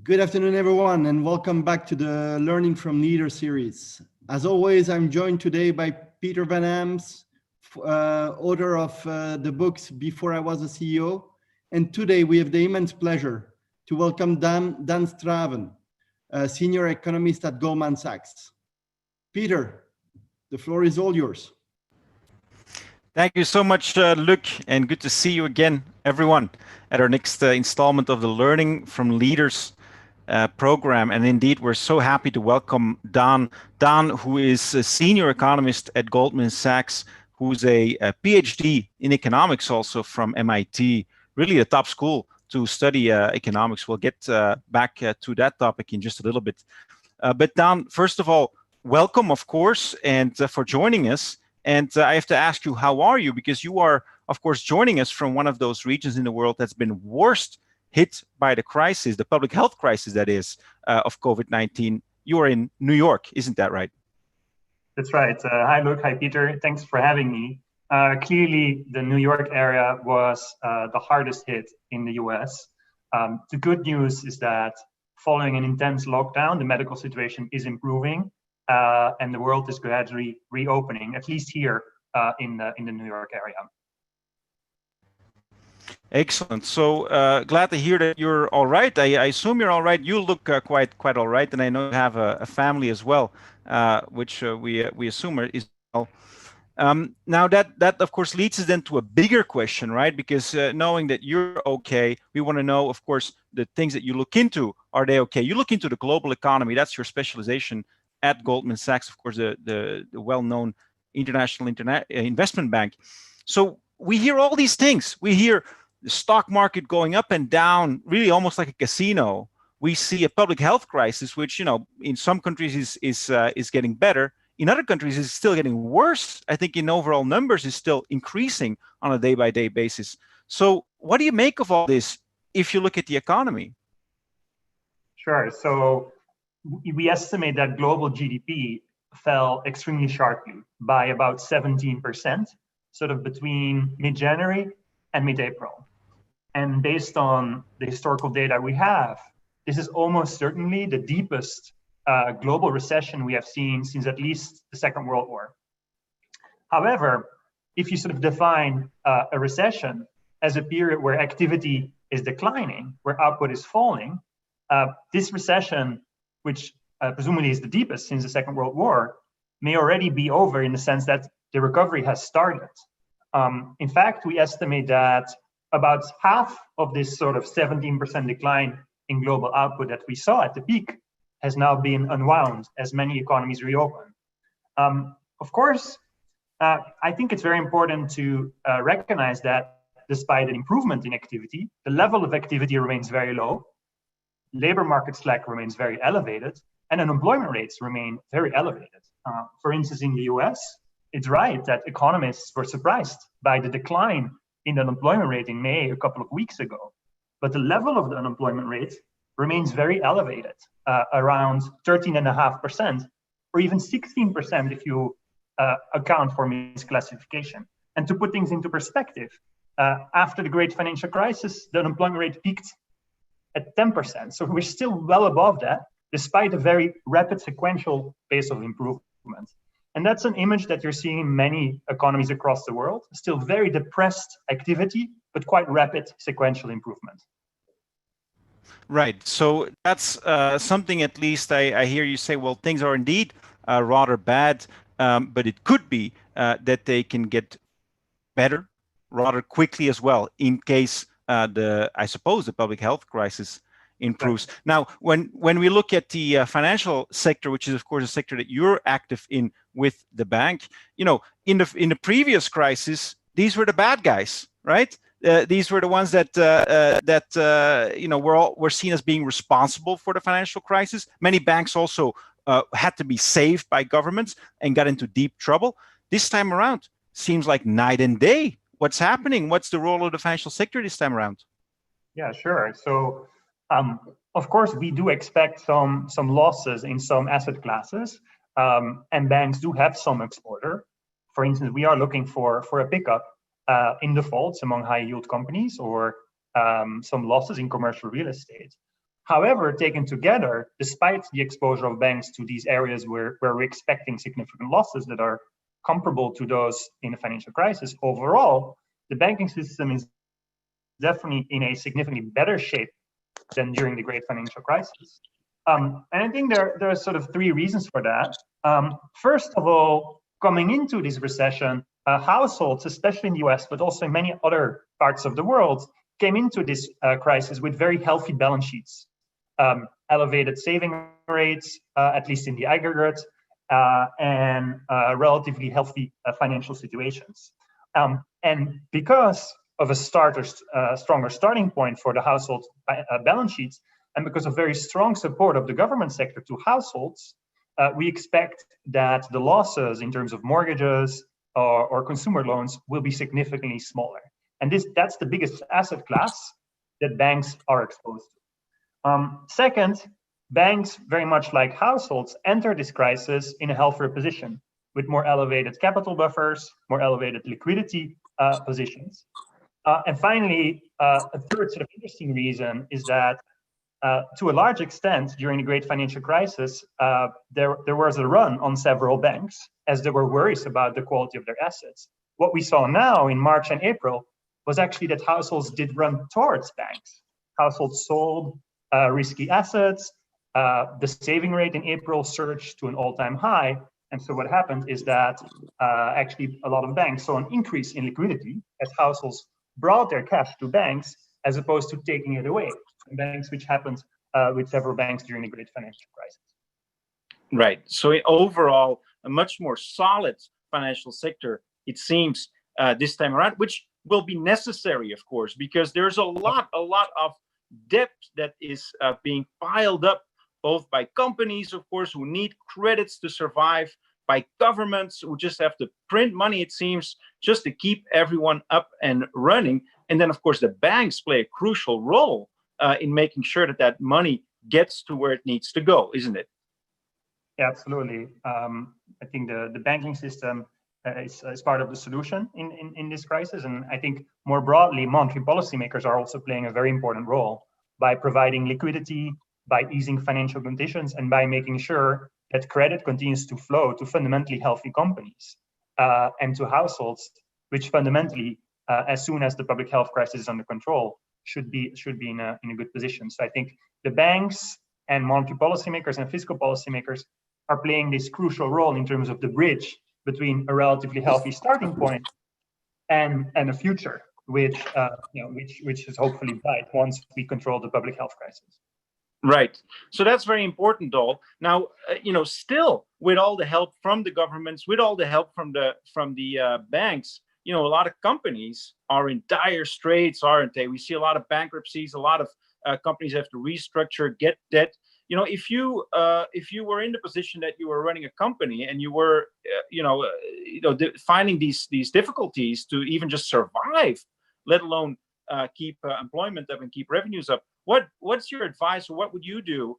Good afternoon, everyone, and welcome back to the Learning from Leaders series. As always, I'm joined today by Peter Vanham, author of the books Before I Was a CEO. And today we have the immense pleasure to welcome Daan Struyven, a senior economist at Goldman Sachs. Peter, the floor is all yours. Thank you so much, Luc, and good to see you again, everyone, at our next installment of the Learning from Leaders program. And indeed, we're so happy to welcome Daan. Daan, who is a senior economist at Goldman Sachs, who's a PhD in economics also from MIT, really a top school to study economics. We'll get back to that topic in just a little bit. But Daan, first of all, welcome, of course, and for joining us. And I have to ask you, how are you? Because you are, of course, joining us from one of those regions in the world that's been worst hit by the crisis, the public health crisis that is, of COVID-19. You are in New York, isn't that right? That's right. Hi, Luke. Hi, Peter. Thanks for having me. Clearly, the New York area was the hardest hit in the US. The good news is that following an intense lockdown, the medical situation is improving. And the world is gradually reopening, at least here in the New York area. Excellent. So glad to hear that you're all right. I assume you're all right. You look quite all right, and I know you have a family as well, which we assume is well. Now that of course leads us then to a bigger question, right? Because knowing that you're okay, we want to know, of course, the things that you look into. Are they okay? You look into the global economy. That's your specialization at Goldman Sachs, of course, the well-known international investment bank. So we hear all these things. We hear the stock market going up and down, really almost like a casino. We see a public health crisis, which, you know, in some countries is getting better. In other countries, is still getting worse. I think in overall numbers is still increasing on a day-by-day basis. So what do you make of all this if you look at the economy? Sure. So we estimate that global GDP fell extremely sharply by about 17%, sort of between mid-January and mid-April. And based on the historical data we have, this is almost certainly the deepest global recession we have seen since at least the Second World War. However, if you sort of define a recession as a period where activity is declining, where output is falling, this recession, which presumably is the deepest since the Second World War, may already be over in the sense that the recovery has started. In fact, we estimate that about half of this sort of 17% decline in global output that we saw at the peak has now been unwound as many economies reopen. Of course, I think it's very important to recognize that despite an improvement in activity, the level of activity remains very low. Labor market slack remains very elevated, and unemployment rates remain very elevated. For instance, in the US, it's right that economists were surprised by the decline in the unemployment rate in May a couple of weeks ago. But the level of the unemployment rate remains very elevated, around 13.5%, or even 16% if you account for misclassification. And to put things into perspective, after the great financial crisis, the unemployment rate peaked at 10%. So we're still well above that, despite a very rapid sequential pace of improvement. And that's an image that you're seeing in many economies across the world. Still very depressed activity, but quite rapid sequential improvement. Right. So that's something, at least I hear you say, well, things are indeed rather bad, but it could be that they can get better rather quickly as well, in case I suppose the public health crisis improves. Right. Now, when we look at the financial sector, which is of course a sector that you're active in with the bank, you know, in the previous crisis, these were the bad guys, right? These were the ones that you know were seen as being responsible for the financial crisis. Many banks also had to be saved by governments and got into deep trouble. This time around, seems like night and day. What's happening? What's the role of the financial sector this time around? Yeah, sure. So, of course, we do expect some losses in some asset classes, and banks do have some exposure. For instance, we are looking for a pickup in defaults among high yield companies, or some losses in commercial real estate. However, taken together, despite the exposure of banks to these areas where we're expecting significant losses that are comparable to those in a financial crisis, overall, the banking system is definitely in a significantly better shape than during the great financial crisis. And I think there are sort of three reasons for that. First of all, coming into this recession, households, especially in the US, but also in many other parts of the world, came into this crisis with very healthy balance sheets, elevated saving rates, at least in the aggregate, and relatively healthy financial situations. And because of a stronger starting point for the household balance sheets, and because of very strong support of the government sector to households, we expect that the losses in terms of mortgages or consumer loans will be significantly smaller. And that's the biggest asset class that banks are exposed to. Second, banks, very much like households, enter this crisis in a healthier position with more elevated capital buffers, more elevated liquidity positions. And finally, a third sort of interesting reason is that to a large extent, during the great financial crisis, there was a run on several banks as there were worries about the quality of their assets. What we saw now in March and April was actually that households did run towards banks. Households sold risky assets. The saving rate in April surged to an all-time high. And so what happened is that actually a lot of banks saw an increase in liquidity as households brought their cash to banks as opposed to taking it away from banks, which happened with several banks during the great financial crisis. Right. So overall, a much more solid financial sector, it seems, this time around, which will be necessary, of course, because there's a lot of debt that is being piled up, both by companies, of course, who need credits to survive, by governments who just have to print money, it seems, just to keep everyone up and running. And then, of course, the banks play a crucial role in making sure that that money gets to where it needs to go, isn't it? Yeah, absolutely. I think the banking system is part of the solution in this crisis. And I think more broadly, monetary policymakers are also playing a very important role by providing liquidity, by easing financial conditions, and by making sure that credit continues to flow to fundamentally healthy companies and to households, which fundamentally, as soon as the public health crisis is under control, should be in a good position. So I think the banks and monetary policymakers and fiscal policymakers are playing this crucial role in terms of the bridge between a relatively healthy starting point and a future which is hopefully bright once we control the public health crisis. Right. So that's very important, Dol. Now, still with all the help from the governments, with all the help from the banks, a lot of companies are in dire straits, aren't they? We see a lot of bankruptcies. A lot of companies have to restructure, get debt. If you were in the position that you were running a company and you were, finding these difficulties to even just survive, let alone keep employment up and keep revenues up, what's your advice, or what would you do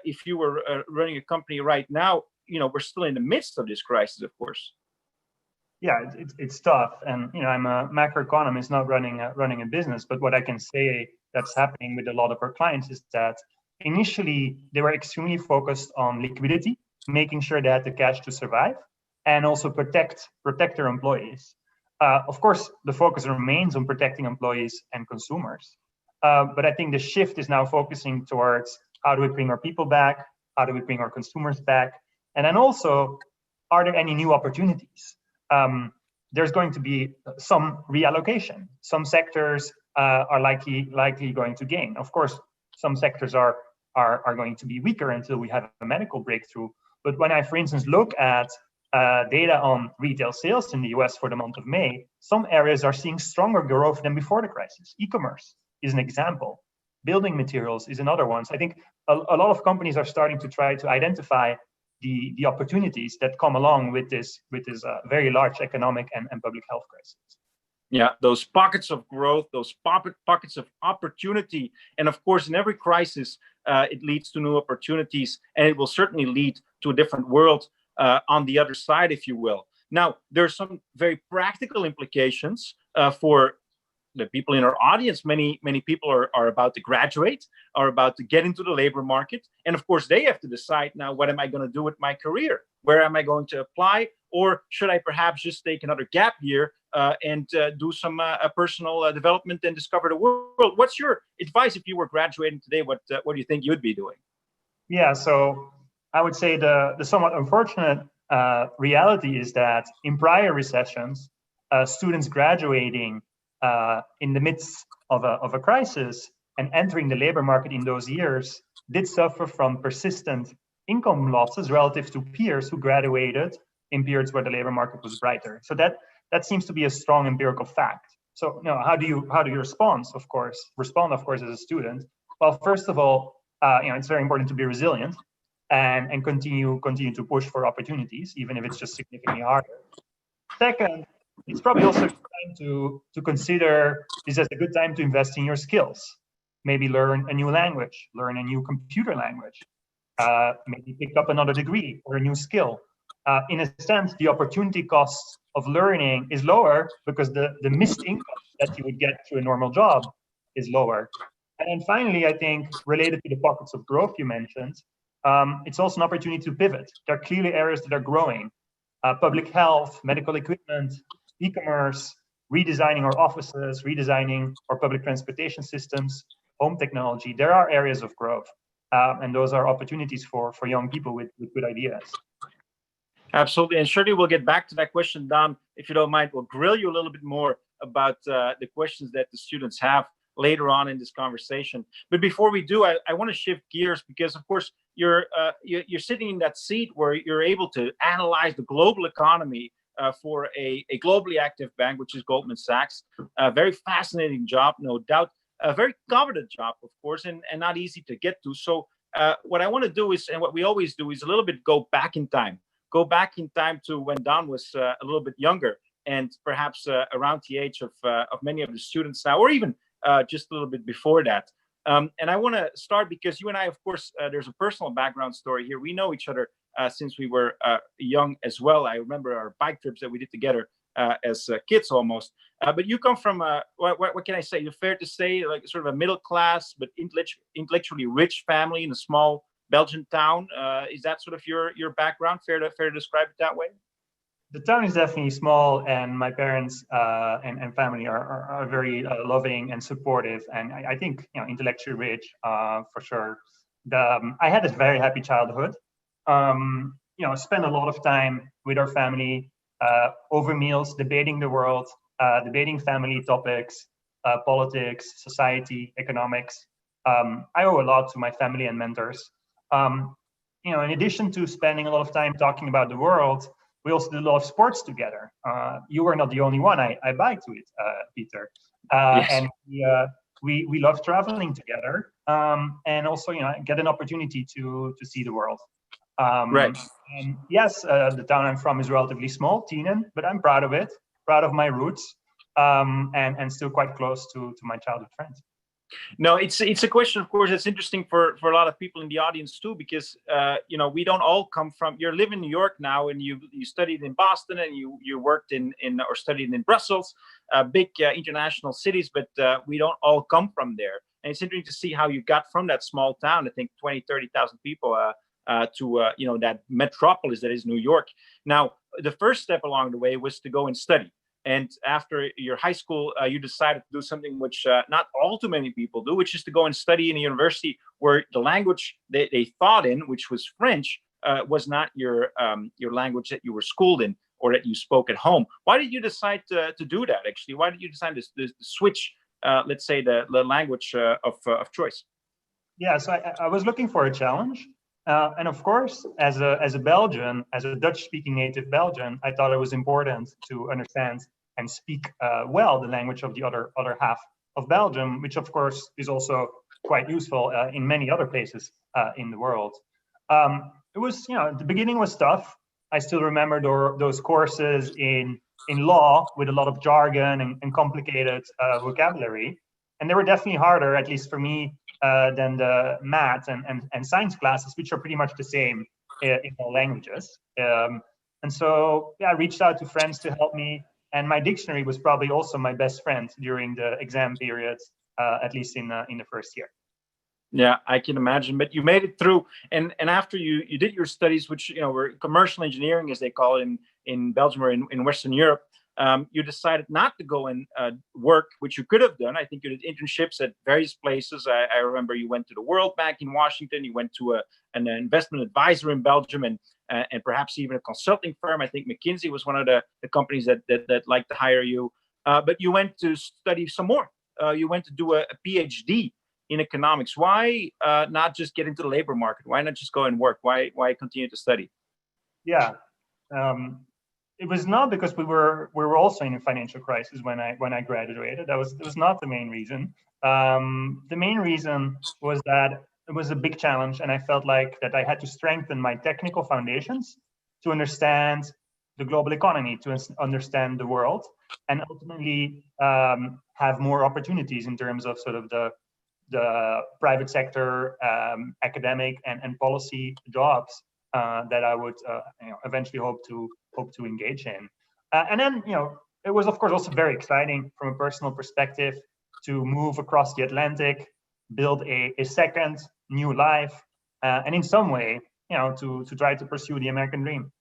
if you were running a company right now? We're still in the midst of this crisis, of course. Yeah, it's tough, and I'm a macroeconomist, not running a business. But what I can say that's happening with a lot of our clients is that initially they were extremely focused on liquidity, making sure they had the cash to survive, and also protect their employees. Of course, the focus remains on protecting employees and consumers. But I think the shift is now focusing towards how do we bring our people back, how do we bring our consumers back, and then also, are there any new opportunities? There's going to be some reallocation. Some sectors are likely going to gain. Of course, some sectors are going to be weaker until we have a medical breakthrough. But when I, for instance, look at data on retail sales in the US for the month of May, some areas are seeing stronger growth than before the crisis. E-commerce is an example. Building materials is another one. So I think a lot of companies are starting to try to identify the opportunities that come along with this very large economic and public health crisis. Yeah, those pockets of growth, those pockets of opportunity. And of course, in every crisis, it leads to new opportunities, and it will certainly lead to a different world on the other side, if you will. Now, there are some very practical implications for the people in our audience, many people are about to graduate, are about to get into the labor market, and of course they have to decide now, what am I going to do with my career? Where am I going to apply? Or should I perhaps just take another gap year and do some personal development and discover the world? What's your advice if you were graduating today? What do you think you'd be doing? Yeah, so I would say the somewhat unfortunate reality is that in prior recessions, students graduating in the midst of a crisis and entering the labor market in those years did suffer from persistent income losses relative to peers who graduated in periods where the labor market was brighter. So that seems to be a strong empirical fact. So, how do you respond? Of course, as a student. Well, first of all, it's very important to be resilient and continue to push for opportunities, even if it's just significantly harder. Second, it's probably also a good time to consider this as a good time to invest in your skills. Maybe learn a new language, learn a new computer language, maybe pick up another degree or a new skill. In a sense, the opportunity cost of learning is lower because the missed income that you would get through a normal job is lower. And then finally, I think related to the pockets of growth you mentioned, it's also an opportunity to pivot. There are clearly areas that are growing. Public health, medical equipment, e-commerce, redesigning our offices, redesigning our public transportation systems, home technology. There are areas of growth. And those are opportunities for young people with good ideas. Absolutely. And surely we'll get back to that question, Daan, if you don't mind. We'll grill you a little bit more about the questions that the students have later on in this conversation. But before we do, I want to shift gears because, of course, you're sitting in that seat where you're able to analyze the global economy for a globally active bank, which is Goldman Sachs. A very fascinating job, no doubt. A very coveted job, of course, and not easy to get to. So what I want to do is, and what we always do, is a little bit go back in time. Go back in time to when Daan was a little bit younger and perhaps around the age of many of the students now, or even just a little bit before that. And I want to start because you and I, of course, there's a personal background story here. We know each other since we were young as well. I remember our bike trips that we did together as kids almost. But you come from, what can I say? You're fair to say, like sort of a middle class, but intellectually rich family in a small Belgian town. Is that sort of your background? Fair to describe it that way? The town is definitely small, and my parents and family are very loving and supportive, and I think intellectually rich for sure. I had a very happy childhood. Spent a lot of time with our family over meals, debating the world, debating family topics, politics, society, economics. I owe a lot to my family and mentors. In addition to spending a lot of time talking about the world, we also did a lot of sports together. You were not the only one. I biked with Peter, yes. And we love traveling together, and also get an opportunity to see the world. Right. And yes, the town I'm from is relatively small, Tienen, but I'm proud of it, proud of my roots, and still quite close to my childhood friends. No, it's a question, of course, that's interesting for a lot of people in the audience too, because we don't all come from. You live in New York now, and you studied in Boston, and you worked in or studied in Brussels, big international cities, but we don't all come from there. And it's interesting to see how you got from that small town, I think 20,000-30,000 people, to that metropolis that is New York. Now, the first step along the way was to go and study. And after your high school, you decided to do something which not all too many people do, which is to go and study in a university where the language they thought in, which was French, was not your language that you were schooled in or that you spoke at home. Why did you decide to do that, actually? Why did you decide to switch, let's say, the language of choice? Yeah, so I was looking for a challenge. And of course, as a Belgian, as a Dutch-speaking native Belgian, I thought it was important to understand and speak well the language of the other half of Belgium, which of course is also quite useful in many other places in the world. It was, the beginning was tough. I still remember those courses in law with a lot of jargon and complicated vocabulary, and they were definitely harder, at least for me, than the math and science classes, which are pretty much the same in all languages. And so, I reached out to friends to help me. And my dictionary was probably also my best friend during the exam period, at least in the first year. Yeah, I can imagine. But you made it through, and after you did your studies, which were commercial engineering, as they call it in Belgium or in Western Europe, you decided not to go and work, which you could have done. I think you did internships at various places. I remember you went to the World Bank in Washington. You went to an investment advisor in Belgium, and perhaps even a consulting firm. I think McKinsey was one of the companies that liked to hire you. But you went to study some more. You went to do a PhD in economics. Why not just get into the labor market? Why not just go and work? Why continue to study? Yeah. It was not because we were also in a financial crisis when I graduated. That was not the main reason. The main reason was that it was a big challenge, and I felt like that I had to strengthen my technical foundations to understand the global economy, to understand the world, and ultimately have more opportunities in terms of sort of the private sector, academic and policy jobs that I would eventually hope to engage in. And then, it was of course also very exciting from a personal perspective to move across the Atlantic, build a second new life, and in some way, to try to pursue the American dream.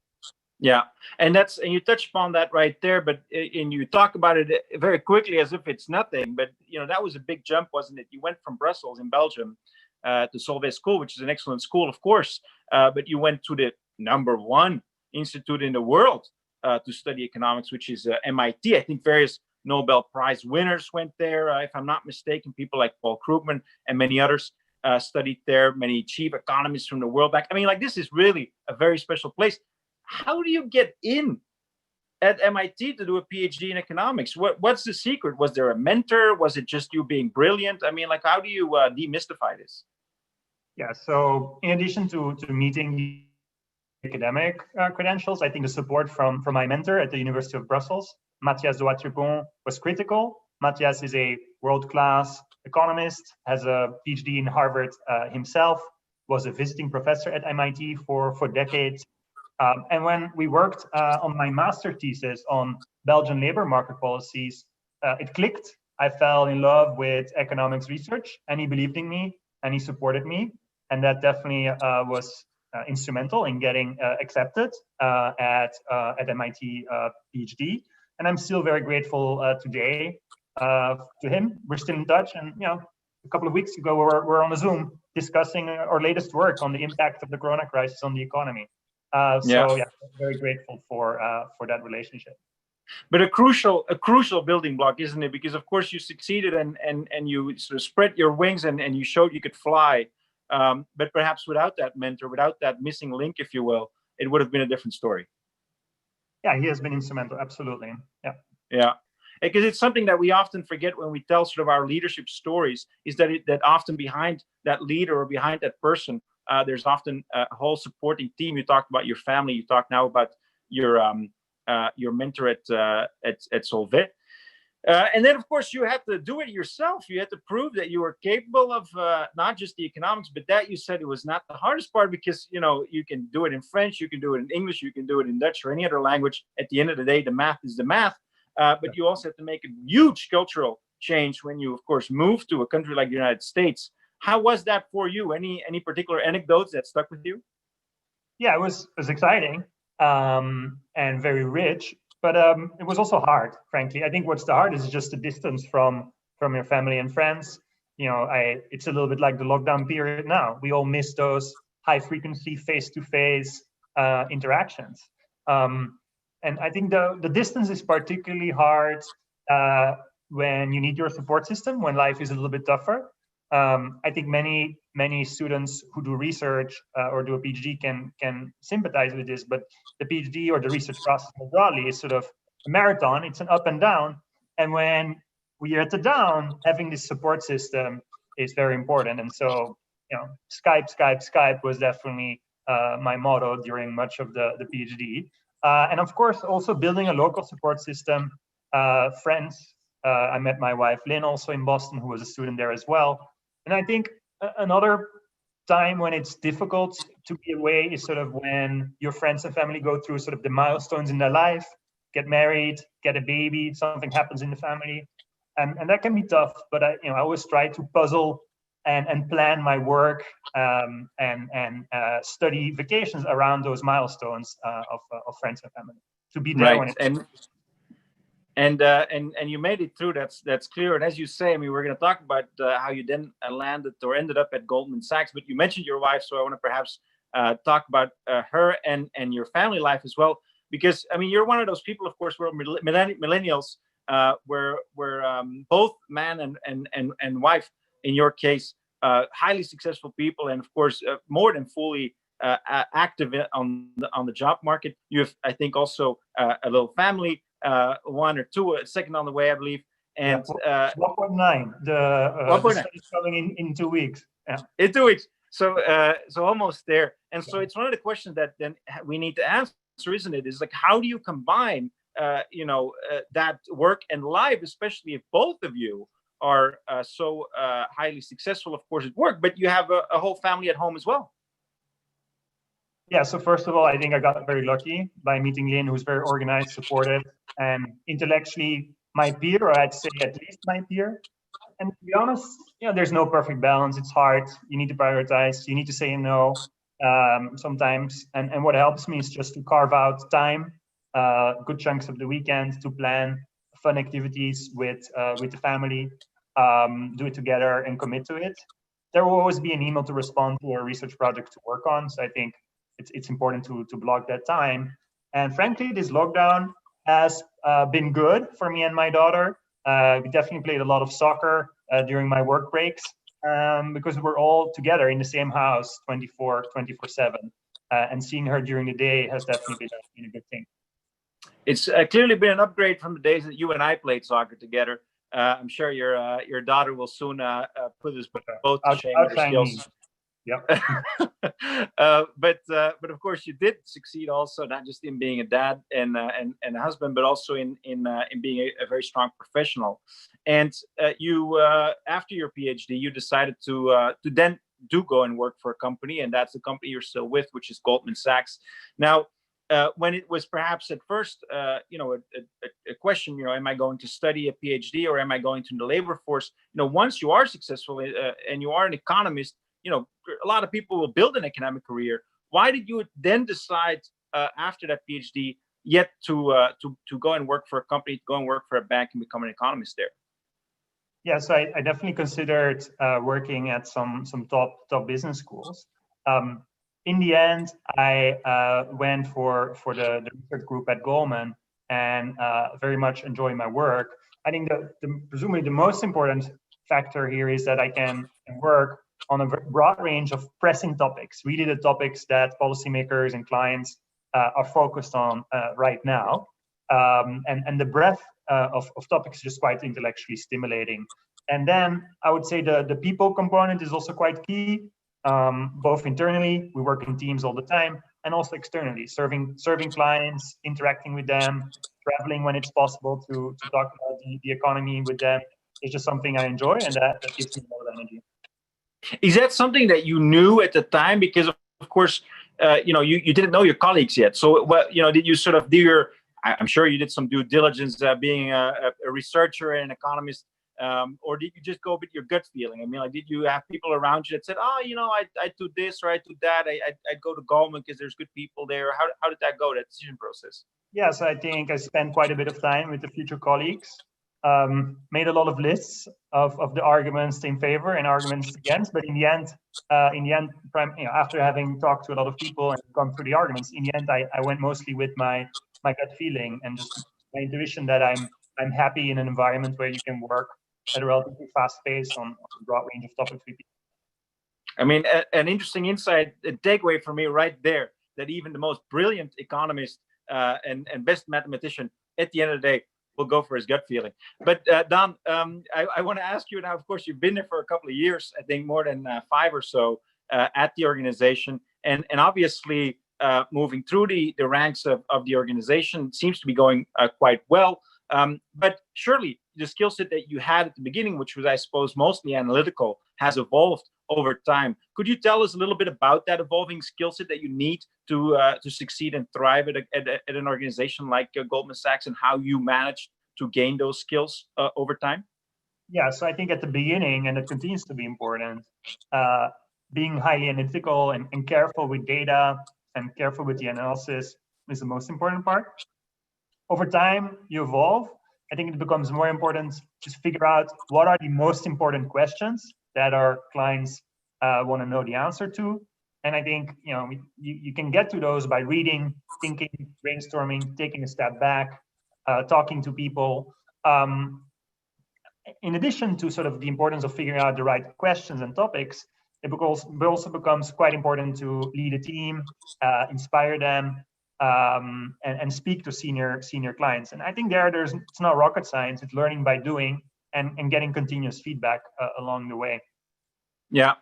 Yeah, and you touch upon that right there, but and you talk about it very quickly as if it's nothing. But that was a big jump, wasn't it? You went from Brussels in Belgium to Solvay School, which is an excellent school, of course, but you went to the #1 institute in the world to study economics, which is MIT. I think various Nobel Prize winners went there, if I'm not mistaken. People like Paul Krugman and many others studied there. Many chief economists from the World Bank. I mean, this is really a very special place. How do you get in at MIT to do a PhD in economics? What's the secret? Was there a mentor? Was it just you being brilliant? I mean, how do you demystify this? Yeah, so in addition to meeting the academic credentials, I think the support from my mentor at the University of Brussels, Mathias de Watripon, was critical. Mathias is a world-class economist, has a PhD in Harvard himself, was a visiting professor at MIT for decades. And when we worked on my master thesis on Belgian labor market policies, it clicked. I fell in love with economics research, and he believed in me, and he supported me. And that definitely was instrumental in getting accepted at MIT PhD. And I'm still very grateful today to him. We're still in touch, and a couple of weeks ago we're on a Zoom discussing our latest work on the impact of the Corona crisis on the economy. So very grateful for that relationship. But a crucial building block, isn't it? Because of course you succeeded and you sort of spread your wings and you showed you could fly. But perhaps without that mentor, without that missing link, if you will, it would have been a different story. Yeah, he has been instrumental. Absolutely. Yeah. Yeah. Because it's something that we often forget when we tell sort of our leadership stories, is that that often behind that leader or behind that person, there's often a whole supporting team. You talked about your family. You talk now about your mentor at Solvay. And then, of course, you had to do it yourself. You had to prove that you were capable of not just the economics, but that you said it was not the hardest part, because, you can do it in French, you can do it in English, you can do it in Dutch or any other language. At the end of the day, the math is the math. But you also have to make a huge cultural change when you, of course, move to a country like the United States. How was that for you? Any particular anecdotes that stuck with you? Yeah, it was exciting and very rich. But it was also hard, frankly. I think what's the hardest is just the distance from your family and friends. It's a little bit like the lockdown period now. We all miss those high-frequency, face-to-face interactions. And I think the distance is particularly hard when you need your support system, when life is a little bit tougher. I think many students who do research or do a PhD can sympathize with this, but the PhD or the research process more broadly is sort of a marathon. It's an up and down. And when we are at the down, having this support system is very important. And so, Skype was definitely my motto during much of the PhD. And of course, also building a local support system, friends. I met my wife, Lynn, also in Boston, who was a student there as well. And I think another time when it's difficult to be away is sort of when your friends and family go through sort of the milestones in their life, get married, get a baby, something happens in the family, and that can be tough. But I always try to puzzle and plan my work and study vacations around those milestones of friends and family, to be there when it's and you made it through. That's clear. And as you say, I mean, we're going to talk about how you then landed or ended up at Goldman Sachs. But you mentioned your wife, so I want to perhaps talk about her and your family life as well. Because I mean, you're one of those people, of course, where millennials, where both man and wife, in your case, highly successful people, and of course, more than fully active on the job market. You have, I think, also a little family. One or two, a second on the way, I believe. And 1.9. The study is coming in 2 weeks. Yeah. In 2 weeks. So almost there. And so it's one of the questions that then we need to answer, isn't it? Is like, how do you combine, that work and life, especially if both of you are so highly successful, of course, at work, but you have a whole family at home as well. Yeah, so first of all, I think I got very lucky by meeting Lynn, who's very organized, supportive, and intellectually my peer, or I'd say at least my peer. And to be honest, there's no perfect balance. It's hard. You need to prioritize. You need to say no sometimes. And what helps me is just to carve out time, good chunks of the weekend, to plan fun activities with the family, do it together and commit to it. There will always be an email to respond to or a research project to work on. So I think it's important to block that time. And frankly, this lockdown has been good for me and my daughter. We definitely played a lot of soccer during my work breaks because we're all together in the same house 24/7. And seeing her during the day has definitely been a good thing. It's clearly been an upgrade from the days that you and I played soccer together. I'm sure your daughter will soon put us both to shame with her skills. Yep. But of course you did succeed also, not just in being a dad and a husband, but also in being a very strong professional. And you after your PhD, you decided to then go and work for a company, and that's the company you're still with, which is Goldman Sachs. Now, when it was perhaps at first, a question, am I going to study a PhD or am I going to the labor force? Once you are successful and you are an economist, a lot of people will build an economic career. Why did you then decide after that PhD yet to go and work for a company, to go and work for a bank and become an economist there? Yeah, so I definitely considered working at some top business schools. In the end, I went for the research group at Goldman and very much enjoy my work. I think presumably the most important factor here is that I can work on a broad range of pressing topics, really the topics that policymakers and clients are focused on right now. And the breadth of topics is just quite intellectually stimulating. And then I would say the people component is also quite key, both internally, we work in teams all the time, and also externally, serving clients, interacting with them, traveling when it's possible to talk about the economy with them. It's just something I enjoy, and that gives me a lot of energy. Is that something that you knew at the time? Because of course, you didn't know your colleagues yet. So, did you sort of do your? I'm sure you did some due diligence, being a researcher and an economist, or did you just go with your gut feeling? I mean, like, did you have people around you that said, "Oh, I do this or I do that. I'd go to Goldman because there's good people there." How did that go? That decision process? Yeah, so I think I spent quite a bit of time with the future colleagues. Made a lot of lists of the arguments in favor and arguments against, but in the end, after having talked to a lot of people and gone through the arguments, in the end, I went mostly with my gut feeling and just my intuition that I'm happy in an environment where you can work at a relatively fast pace on a broad range of topics with people. I mean, an interesting insight, a takeaway for me right there, that even the most brilliant economist and best mathematician, at the end of the day, will go for his gut feeling. But Daan, I want to ask you now, of course, you've been there for a couple of years, I think more than 5 or so at the organization. And obviously moving through the ranks of the organization seems to be going quite well. But surely the skill set that you had at the beginning, which was, I suppose, mostly analytical, has evolved over time. Could you tell us a little bit about that evolving skill set that you need to succeed and thrive at an organization like Goldman Sachs, and how you managed to gain those skills over time? Yeah, so I think at the beginning, and it continues to be important, being highly analytical and careful with data and careful with the analysis is the most important part. Over time, you evolve. I think it becomes more important to figure out what are the most important questions that our clients want to know the answer to. And I think you can get to those by reading, thinking, brainstorming, taking a step back, talking to people. In addition to sort of the importance of figuring out the right questions and topics, it also becomes quite important to lead a team, inspire them, and speak to senior clients. And I think it's not rocket science. It's learning by doing and getting continuous feedback along the way. Yeah,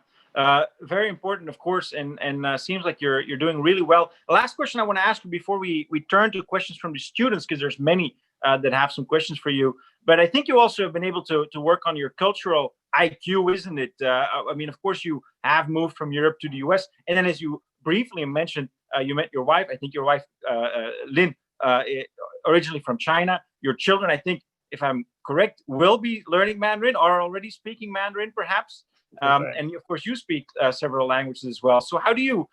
very important, of course, and seems like you're doing really well. The last question I want to ask you before we turn to questions from the students, because there's many that have some questions for you. But I think you also have been able to work on your cultural IQ, isn't it? I mean, of course, you have moved from Europe to the US, and then as you briefly mentioned, you met your wife. I think your wife, Lynn, originally from China. Your children, I think, if I'm correct, will be learning Mandarin or already speaking Mandarin, perhaps. And of course, you speak several languages as well. So how do you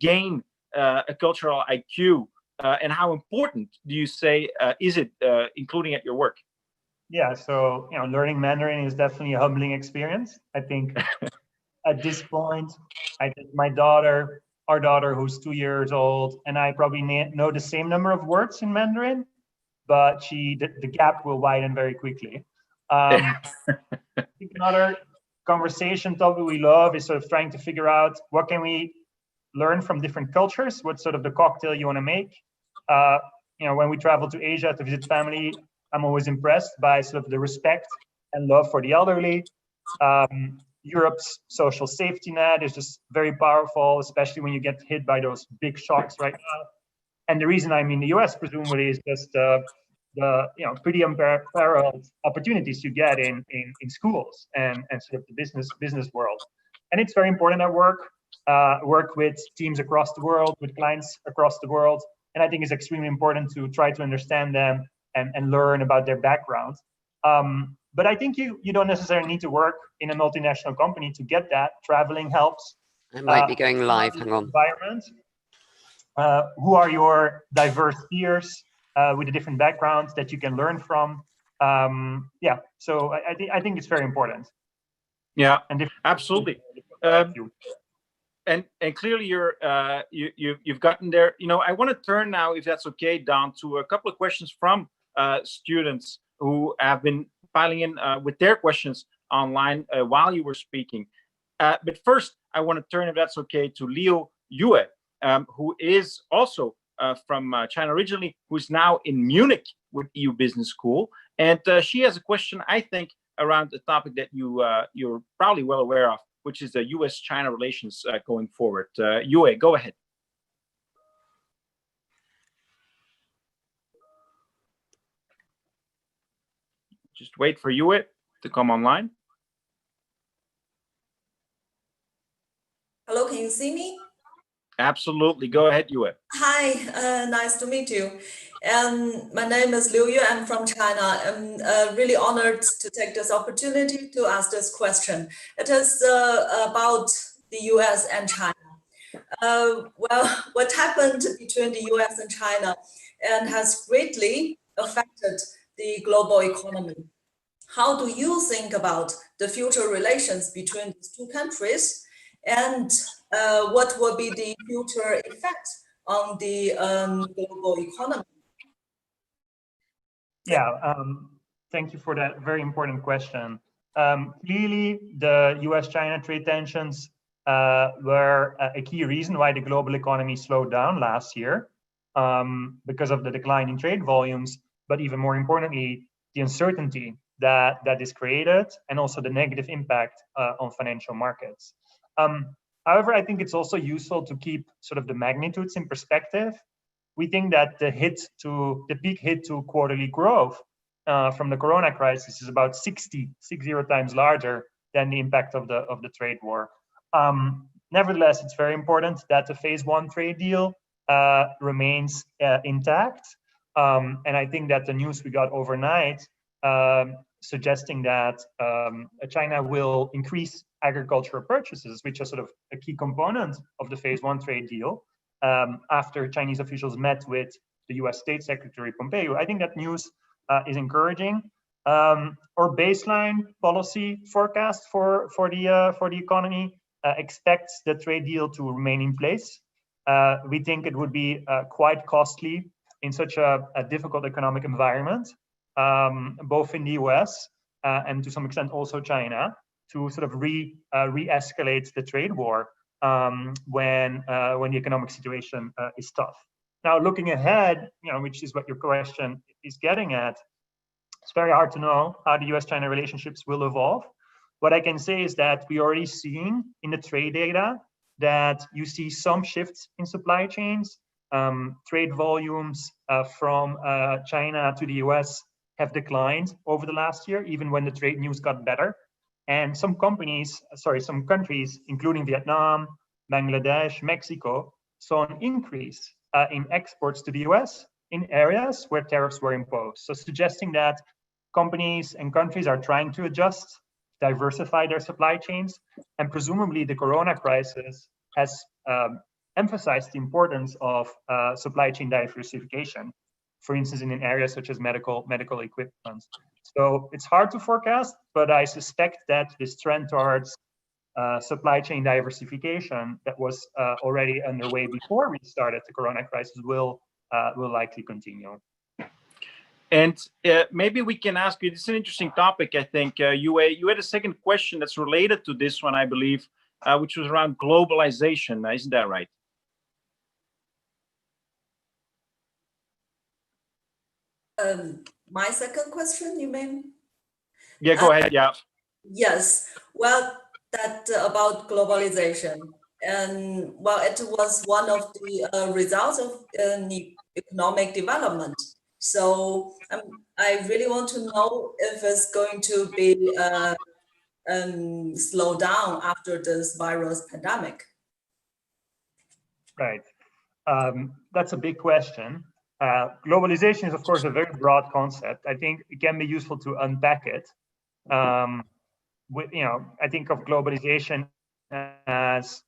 gain a cultural IQ, and how important do you say is it, including at your work? Yeah, so learning Mandarin is definitely a humbling experience. I think at this point, I think our daughter, who's 2 years old, and I probably know the same number of words in Mandarin, but the gap will widen very quickly. I think another conversation topic we love is sort of trying to figure out what can we learn from different cultures, what's sort of the cocktail you want to make. When we travel to Asia to visit family, I'm always impressed by sort of the respect and love for the elderly. Europe's social safety net is just very powerful, especially when you get hit by those big shocks right now. And the reason I'm in the US, presumably, is just the pretty unparalleled opportunities you get in schools and sort of the business world. And it's very important at work with teams across the world, with clients across the world. And I think it's extremely important to try to understand them and learn about their background. But I think you don't necessarily need to work in a multinational company to get that. Traveling helps. I might be going live, hang on. Environment. Who are your diverse peers with the different backgrounds that you can learn from? So I think it's very important. Yeah, absolutely. And clearly you've gotten there. I want to turn now, if that's okay, Daan, to a couple of questions from students who have been piling in with their questions online while you were speaking. But first, I want to turn, if that's okay, to Liu Yue, who is also from China originally, who's now in Munich with EU Business School. And she has a question, I think, around the topic that you're probably well aware of, which is the US-China relations going forward. Yue, go ahead. Just wait for Yue to come online. Hello, can you see me? Absolutely. Go ahead, Yue. Hi, nice to meet you. My name is Liu Yue. I'm from China. I'm really honored to take this opportunity to ask this question. It is about the US and China. What happened between the US and China and has greatly affected the global economy. How do you think about the future relations between these two countries, and what will be the future effect on the global economy? Yeah, thank you for that very important question. Clearly, the US-China trade tensions were a key reason why the global economy slowed down last year because of the decline in trade volumes, but even more importantly, the uncertainty that is created and also the negative impact on financial markets. However, I think it's also useful to keep sort of the magnitudes in perspective. We think that the peak hit to quarterly growth from the Corona crisis is about 60 times larger than the impact of the trade war. Nevertheless, it's very important that the phase one trade deal remains intact. And I think that the news we got overnight suggesting that China will increase agricultural purchases, which are sort of a key component of the phase one trade deal, after Chinese officials met with the US State Secretary Pompeo. I think that news is encouraging. Our baseline policy forecast for the economy expects the trade deal to remain in place. We think it would be quite costly in such a difficult economic environment, both in the US and to some extent also China, to sort of re-escalate the trade war when the economic situation is tough. Now, looking ahead, which is what your question is getting at, it's very hard to know how the US-China relationships will evolve. What I can say is that we are already seeing in the trade data that you see some shifts in supply chains. Trade volumes from China to the US have declined over the last year, even when the trade news got better. And some countries, including Vietnam, Bangladesh, Mexico, saw an increase in exports to the US in areas where tariffs were imposed. So suggesting that companies and countries are trying to adjust, diversify their supply chains, and presumably the Corona crisis has emphasized the importance of supply chain diversification, for instance, in areas such as medical equipment. So it's hard to forecast, but I suspect that this trend towards supply chain diversification that was already underway before we started the Corona crisis will likely continue. And maybe we can ask you, this is an interesting topic, I think. You had a second question that's related to this one, I believe, which was around globalization. Isn't that right? My second question, you mean? Yeah, go ahead. Yeah. Yes. Well, that about globalization. And well, it was one of the results of economic development. So I really want to know if it's going to be slow down after this virus pandemic. Right. That's a big question. Globalization is, of course, a very broad concept. I think it can be useful to unpack it. I think of globalization as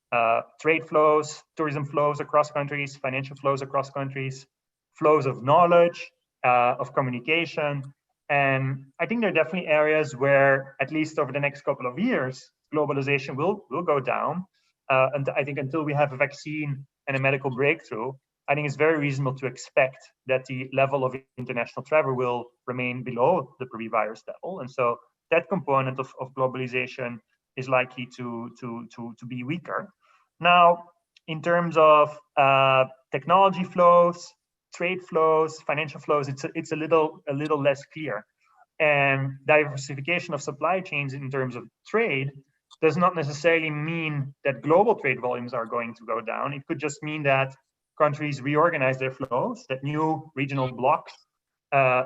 trade flows, tourism flows across countries, financial flows across countries, flows of knowledge, of communication. And I think there are definitely areas where, at least over the next couple of years, globalization will go down. And I think until we have a vaccine and a medical breakthrough, I think it's very reasonable to expect that the level of international travel will remain below the pre-virus level. And so that component of globalization is likely to be weaker. Now, in terms of technology flows, trade flows, financial flows, it's a little less clear. And diversification of supply chains in terms of trade does not necessarily mean that global trade volumes are going to go down. It could just mean that countries reorganize their flows, that new regional blocks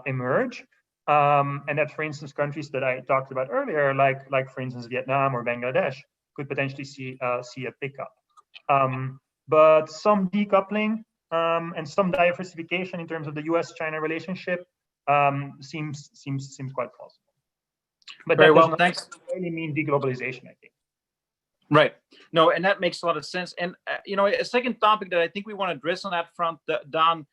emerge, and that, for instance, countries that I talked about earlier, like for instance Vietnam or Bangladesh, could potentially see a pickup. But some decoupling and some diversification in terms of the U.S.-China relationship seems quite possible. But very that well. does not necessarily mean deglobalization, I think. Right. No, and that makes a lot of sense. And a second topic that I think we want to address on that front, Daan,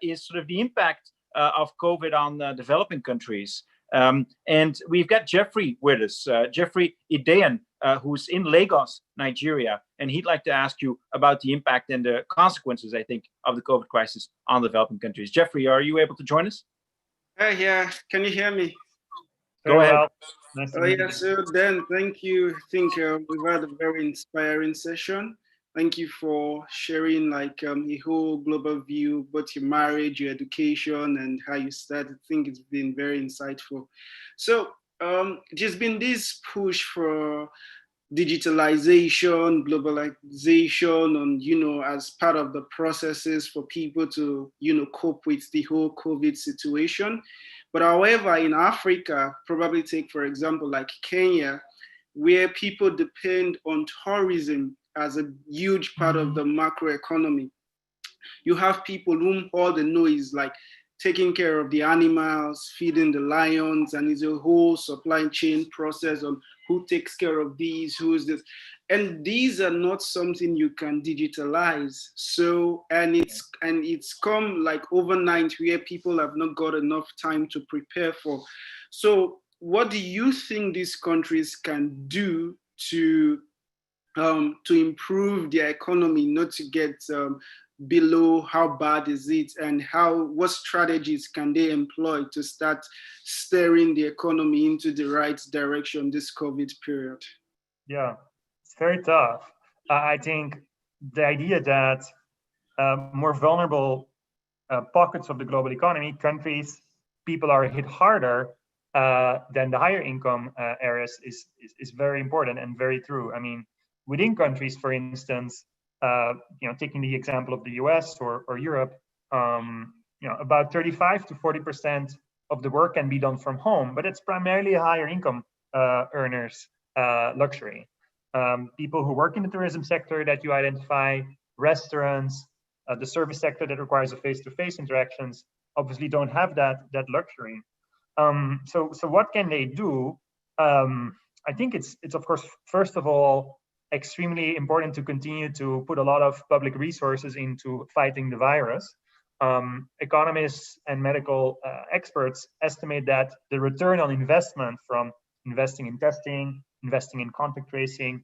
is sort of the impact of COVID on developing countries. And we've got Jeffrey with us, Jeffrey Idean, who's in Lagos, Nigeria, and he'd like to ask you about the impact and the consequences, I think, of the COVID crisis on developing countries. Jeffrey, are you able to join us? Yeah, can you hear me? Go ahead. Well. Nice to meet you. So Dan, thank you. I think we've had a very inspiring session. Thank you for sharing a whole global view, both your marriage, your education, and how you started. I think it's been very insightful. So there's been this push for digitalization, globalization, and as part of the processes for people to cope with the whole COVID situation. But however, in Africa, probably take for example like Kenya, where people depend on tourism as a huge part of the macroeconomy. You have people whom all they know is like taking care of the animals, feeding the lions, and it's a whole supply chain process on who takes care of these, who's this. And these are not something you can digitalize. So, and it's come like overnight where people have not got enough time to prepare for. So what do you think these countries can do to improve their economy, not to get below how bad is it, and what strategies can they employ to start steering the economy into the right direction this COVID period? Yeah, it's very tough. I think the idea that more vulnerable pockets of the global economy, countries, people are hit harder than the higher income areas is very important and very true. I mean, within countries, for instance, taking the example of the US or Europe, about 35 to 40% of the work can be done from home, but it's primarily a higher income earners luxury. People who work in the tourism sector that you identify, restaurants, the service sector that requires a face-to-face interactions, obviously don't have that luxury. So what can they do? I think it's of course, first of all, extremely important to continue to put a lot of public resources into fighting the virus. Economists and medical experts estimate that the return on investment from investing in testing, investing in contact tracing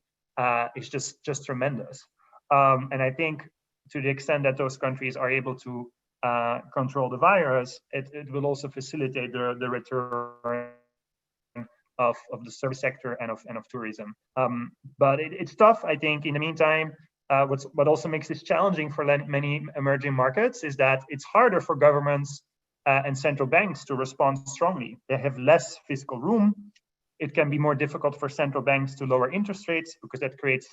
is just tremendous. And I think to the extent that those countries are able to control the virus, it will also facilitate the return of the service sector and of tourism. But it's tough, I think. In the meantime, what also makes this challenging for many emerging markets is that it's harder for governments and central banks to respond strongly. They have less fiscal room. It can be more difficult for central banks to lower interest rates because that creates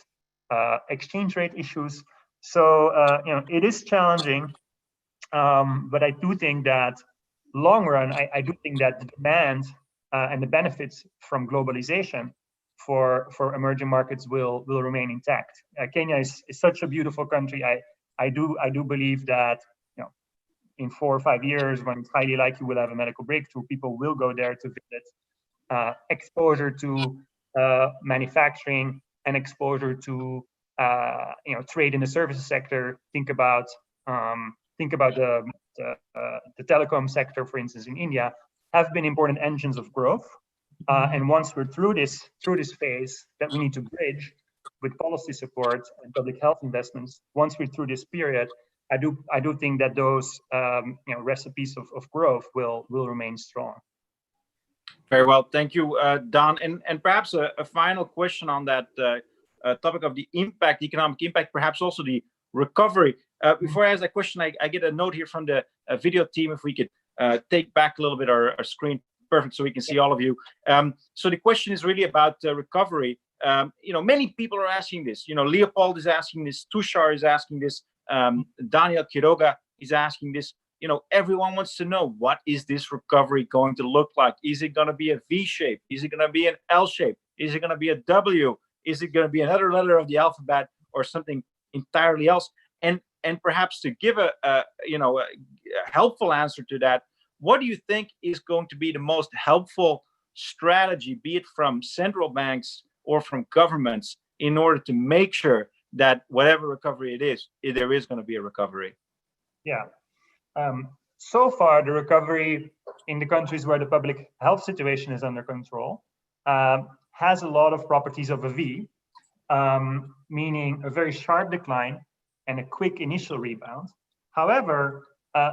exchange rate issues. So it is challenging, but I do think that long run, I do think that the demand and the benefits from globalization for emerging markets will remain intact. Kenya is such a beautiful country. I do believe that in 4 or 5 years, when it's highly likely we'll have a medical breakthrough, people will go there to visit. Exposure to manufacturing and exposure to trade in the services sector. Think about the telecom sector, for instance, in India, have been important engines of growth. And once we're through this phase that we need to bridge with policy support and public health investments, once we're through this period, I do think that those recipes of growth will remain strong. Very well, thank you, Daan. And perhaps a final question on that topic of the impact, the economic impact, perhaps also the recovery. Before I ask that question, I get a note here from the video team. If we could take back a little bit our screen, perfect, so we can see all of you. So the question is really about recovery. Many people are asking this. Leopold is asking this. Tushar is asking this. Daniel Quiroga is asking this. Everyone wants to know, what is this recovery going to look like? Is it going to be a V shape? Is it going to be an L shape? Is it going to be a W? Is it going to be another letter of the alphabet or something entirely else? And perhaps to give a helpful answer to that, what do you think is going to be the most helpful strategy, be it from central banks or from governments, in order to make sure that whatever recovery it is, there is going to be a recovery? Yeah. So far, the recovery in the countries where the public health situation is under control has a lot of properties of a V, meaning a very sharp decline and a quick initial rebound. However,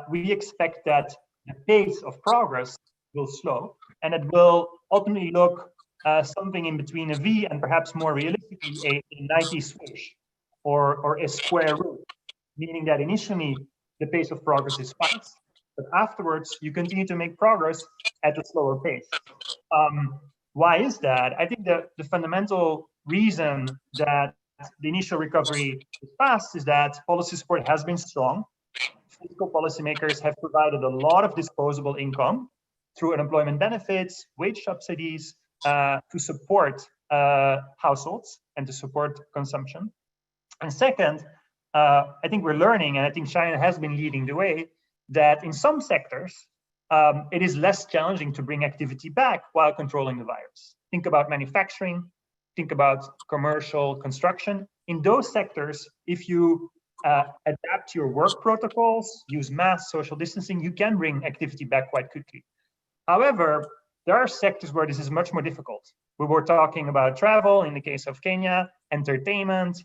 we expect that the pace of progress will slow, and it will ultimately look something in between a V and perhaps more realistically a 90 swish or a square root, meaning that initially the pace of progress is fast, but afterwards you continue to make progress at a slower pace. Why is that? I think the fundamental reason that the initial recovery is fast is that policy support has been strong. Fiscal policymakers have provided a lot of disposable income through unemployment benefits, wage subsidies, to support households and to support consumption. And second, I think we're learning, and I think China has been leading the way, that in some sectors, it is less challenging to bring activity back while controlling the virus. Think about manufacturing, think about commercial construction. In those sectors, if you adapt your work protocols, use masks, social distancing, you can bring activity back quite quickly. However, there are sectors where this is much more difficult. We were talking about travel in the case of Kenya, entertainment,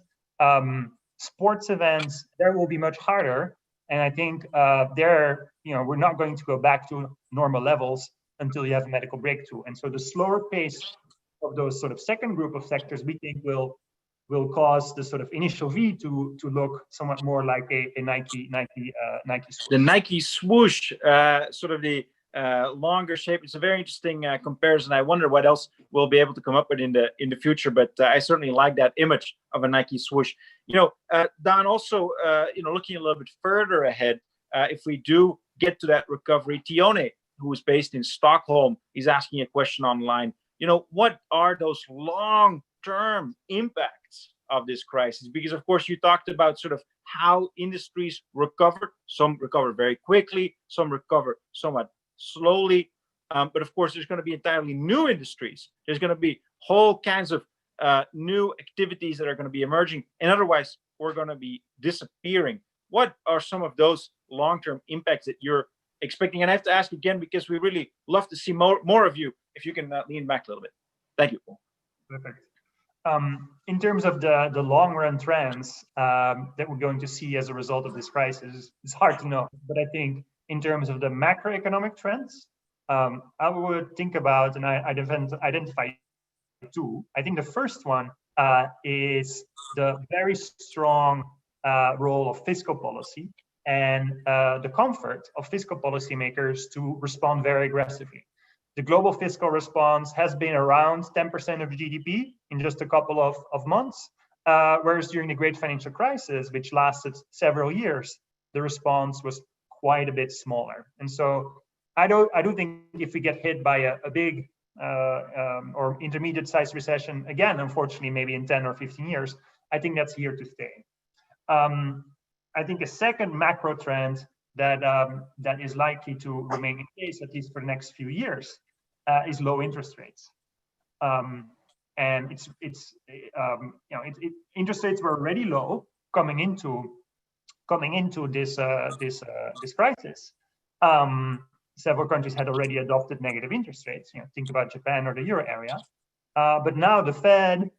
sports events. There will be much harder, and I think we're not going to go back to normal levels until you have a medical breakthrough. And so the slower pace of those sort of second group of sectors, we think will cause the sort of initial V to look somewhat more like a Nike swoosh. The Nike swoosh, sort of the longer shape. It's a very interesting comparison. I wonder what else we'll be able to come up with in the future, but I certainly like that image of a Nike swoosh. Daan, also, looking a little bit further ahead, if we do get to that recovery, Tione, who is based in Stockholm, is asking a question online. What are those long-term impacts of this crisis? Because, of course, you talked about sort of how industries recover. Some recover very quickly, some recover somewhat slowly. But, of course, there's going to be entirely new industries. There's going to be whole kinds of new activities that are going to be emerging. And otherwise, we're going to be disappearing. What are some of those long-term impacts that you're expecting? And I have to ask again, because we really love to see more of you, if you can lean back a little bit. Thank you. Perfect. In terms of the long run trends that we're going to see as a result of this crisis, it's hard to know. But I think in terms of the macroeconomic trends, I would think about, and I identify two. I think the first one is the very strong role of fiscal policy and the comfort of fiscal policymakers to respond very aggressively. The global fiscal response has been around 10% of GDP in just a couple of months, whereas during the great financial crisis, which lasted several years, the response was quite a bit smaller. And so I do think if we get hit by a big or intermediate-sized recession, again, unfortunately, maybe in 10 or 15 years, I think that's here to stay. I think a second macro trend that is likely to remain in place, at least for the next few years, is low interest rates. And interest rates were already low coming into this crisis. Several countries had already adopted negative interest rates. Think about Japan or the euro area. But now the Fed,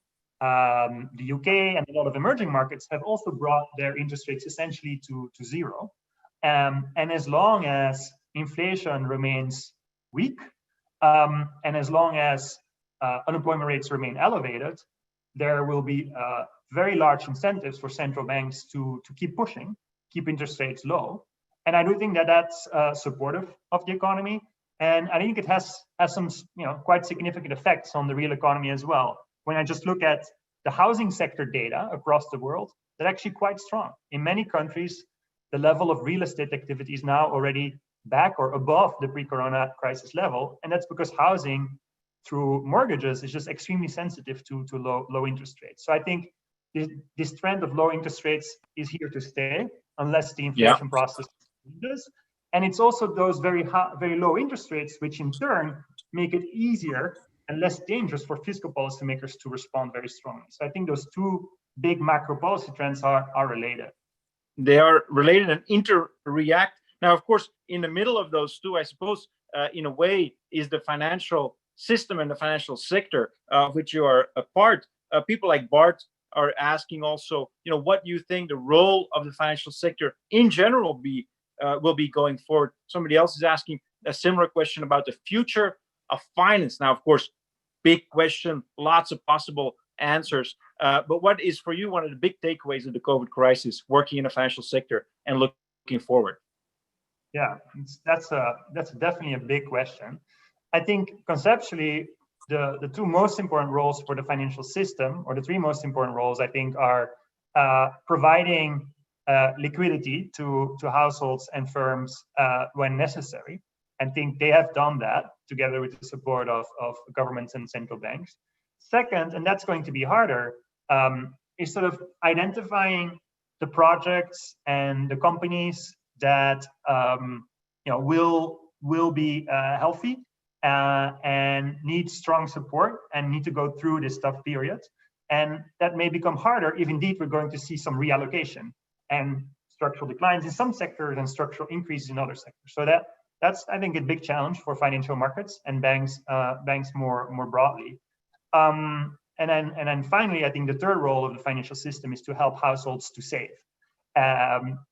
the UK, and a lot of emerging markets have also brought their interest rates essentially to zero. And as long as inflation remains weak, and as long as unemployment rates remain elevated, there will be very large incentives for central banks to keep pushing, keep interest rates low. And I do think that that's supportive of the economy. And I think it has some quite significant effects on the real economy as well. When I just look at the housing sector data across the world, they're actually quite strong. In many countries, the level of real estate activity is now already back or above the pre-corona crisis level. And that's because housing through mortgages is just extremely sensitive to low interest rates. So I think this trend of low interest rates is here to stay unless the inflation process changes. And it's also those very low interest rates, which in turn make it easier and less dangerous for fiscal policymakers to respond very strongly. So I think those two big macro policy trends are related. They are related and interreact. Now, of course, in the middle of those two, I suppose, in a way, is the financial system and the financial sector, of which you are a part. People like Bart are asking also, what do you think the role of the financial sector in general will be going forward? Somebody else is asking a similar question about the future of finance. Now, of course, big question, lots of possible answers. But what is for you one of the big takeaways of the COVID crisis, working in the financial sector and looking forward? Yeah, that's definitely a big question. I think conceptually, the two most important roles for the financial system, or the three most important roles, I think, are providing liquidity to households and firms when necessary. I think they have done that together with the support of governments and central banks. Second, and that's going to be harder, is sort of identifying the projects and the companies that will be healthy and need strong support and need to go through this tough period. And that may become harder if indeed we're going to see some reallocation and structural declines in some sectors and structural increases in other sectors. So that's I think a big challenge for financial markets and banks more broadly. And then finally, I think the third role of the financial system is to help households to save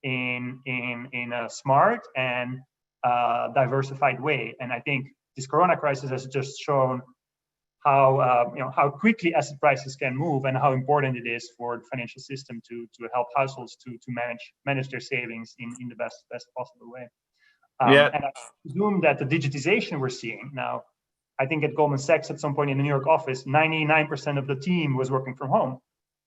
in a smart and diversified way. And I think this Corona crisis has just shown how quickly asset prices can move and how important it is for the financial system to help households to manage their savings in the best possible way. And I presume that the digitization we're seeing now, I think at Goldman Sachs at some point in the New York office, 99% of the team was working from home.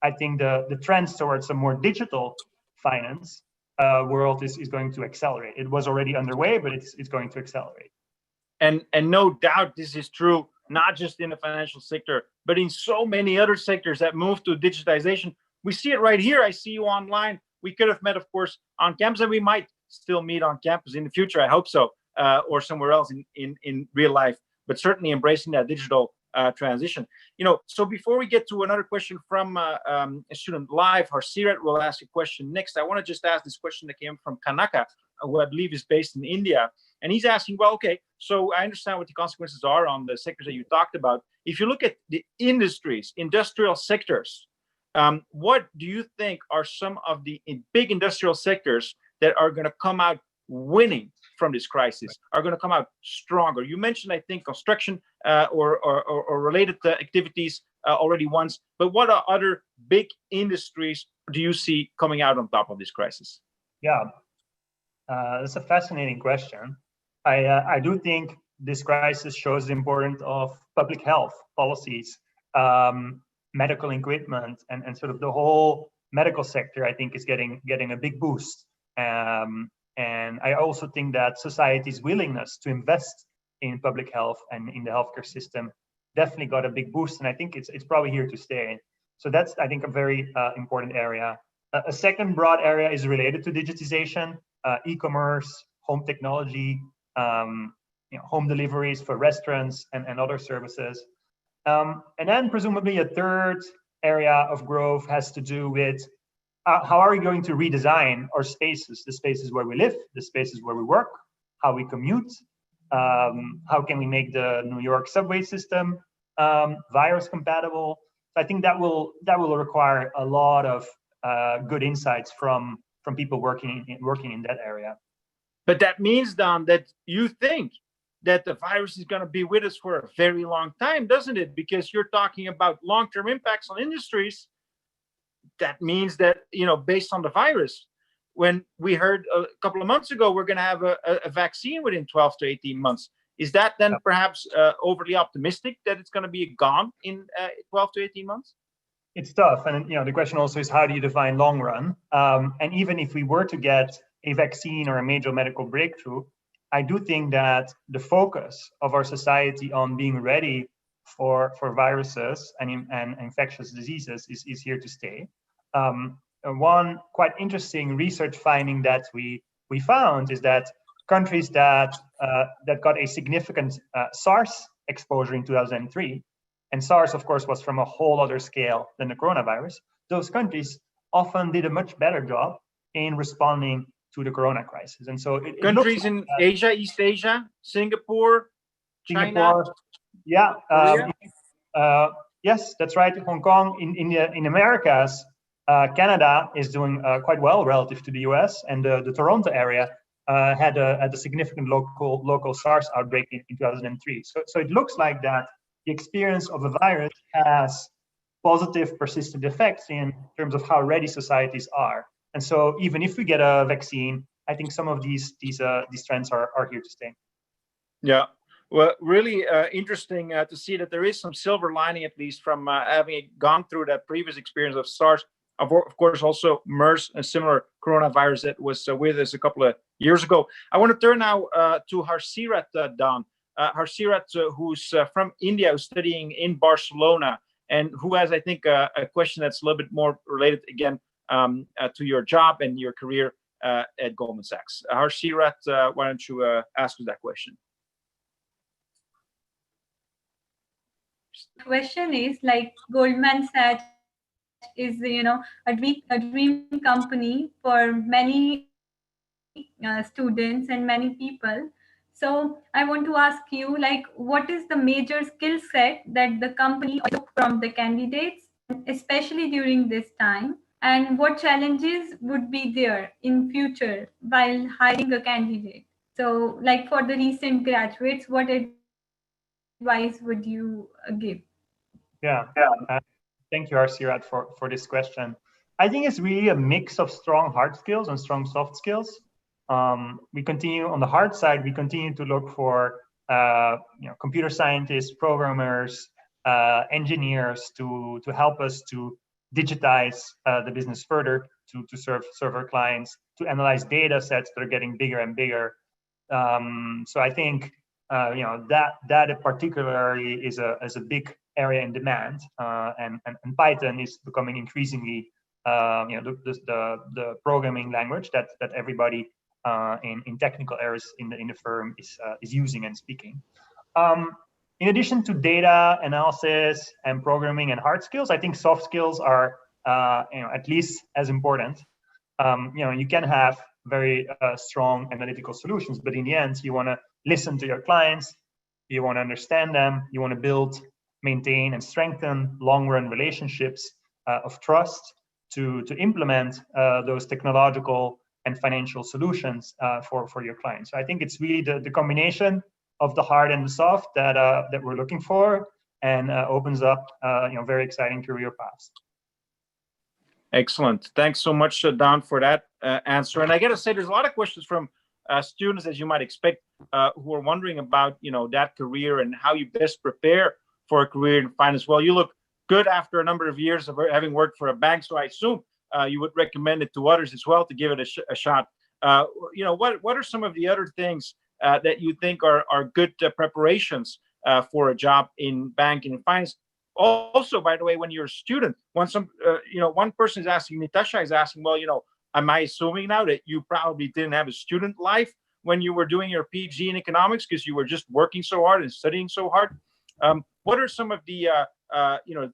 I think the trends towards a more digital finance world is going to accelerate. It was already underway, but it's going to accelerate. And no doubt this is true, not just in the financial sector, but in so many other sectors that move to digitization. We see it right here. I see you online. We could have met, of course, on campus, and we might still meet on campus in the future. I hope so, or somewhere else in real life, but certainly embracing that digital transition. So before we get to another question from a student live, Harsirat will ask a question next. I want to just ask this question that came from Kanaka, who I believe is based in India. And he's asking, well, okay, so I understand what the consequences are on the sectors that you talked about. If you look at the industries, industrial sectors, what do you think are some of the big industrial sectors that are going to come out winning from this crisis, are going to come out stronger? You mentioned, I think, construction or related activities already once, but what are other big industries do you see coming out on top of this crisis? Yeah, that's a fascinating question. I do think this crisis shows the importance of public health policies, medical equipment, and sort of the whole medical sector, I think, is getting a big boost. And I also think that society's willingness to invest in public health and in the healthcare system definitely got a big boost. And I think it's probably here to stay. So that's, I think, a very important area. A second broad area is related to digitization, e-commerce, home technology, home deliveries for restaurants and other services. And then presumably a third area of growth has to do with how are we going to redesign our spaces, the spaces where we live, the spaces where we work, how we commute, how can we make the New York subway system virus compatible. So I think that will require a lot of good insights from people working in that area. But that means, Daan, that you think that the virus is going to be with us for a very long time, doesn't it? Because you're talking about long-term impacts on industries. That means that, based on the virus, when we heard a couple of months ago, we're going to have a vaccine within 12 to 18 months. Is that then perhaps overly optimistic that it's going to be gone in 12 to 18 months? It's tough. And, the question also is, how do you define long run? And even if we were to get a vaccine or a major medical breakthrough, I do think that the focus of our society on being ready for viruses and infectious diseases is here to stay. One quite interesting research finding that we found is that countries that got a significant SARS exposure in 2003, and SARS, of course, was from a whole other scale than the coronavirus, those countries often did a much better job in responding to the corona crisis. And so countries in Asia, East Asia, Singapore, China. Yeah. Yes, that's right. Hong Kong, in Americas, Canada is doing quite well relative to the US, and the Toronto area had a significant local SARS outbreak in 2003. So it looks like that the experience of a virus has positive persistent effects in terms of how ready societies are. And so even if we get a vaccine, I think some of these trends are here to stay. Yeah. Well, really interesting to see that there is some silver lining, at least from having gone through that previous experience of SARS. Of course, also MERS, a similar coronavirus that was with us a couple of years ago. I want to turn now to Harsirat, Daan. Harsirat, who's from India, who's studying in Barcelona. and who has, I think, a question that's a little bit more related again to your job and your career at Goldman Sachs. Harsirat, why don't you ask us that question? Question is, like, Goldman Sachs is, a dream company for many students and many people. So I want to ask you, like, what is the major skill set that the company look from the candidates, especially during this time, and what challenges would be there in future while hiring a candidate? So, like, for the recent graduates, what advice would you give? Yeah. Thank you, Arsirat, for this question. I think it's really a mix of strong hard skills and strong soft skills. We continue on the hard side. We continue to look for computer scientists, programmers, engineers to help us to digitize the business further, to serve our clients, to analyze data sets that are getting bigger and bigger. So I think that particularly is a big area in demand, and Python is becoming increasingly the programming language that everybody in technical areas in the firm is using and speaking. In addition to data analysis and programming and hard skills, I think soft skills are at least as important. You can have very strong analytical solutions, but in the end, you want to listen to your clients, you want to understand them, you want to build, maintain, and strengthen long-run relationships of trust to implement those technological and financial solutions for your clients. So I think it's really the combination of the hard and the soft that we're looking for, and opens up very exciting career paths. Excellent. Thanks so much, Daan, for that answer. And I got to say, there's a lot of questions from students, as you might expect, who are wondering about that career and how you best prepare for a career in finance. Well, you look good after a number of years of having worked for a bank, so I assume you would recommend it to others as well to give it a shot. What are some of the other things that you think are good preparations for a job in banking and finance? Also, by the way, when you're a student, one person is asking, Natasha is asking, well, am I assuming now that you probably didn't have a student life when you were doing your PhD in economics because you were just working so hard and studying so hard? What are some of the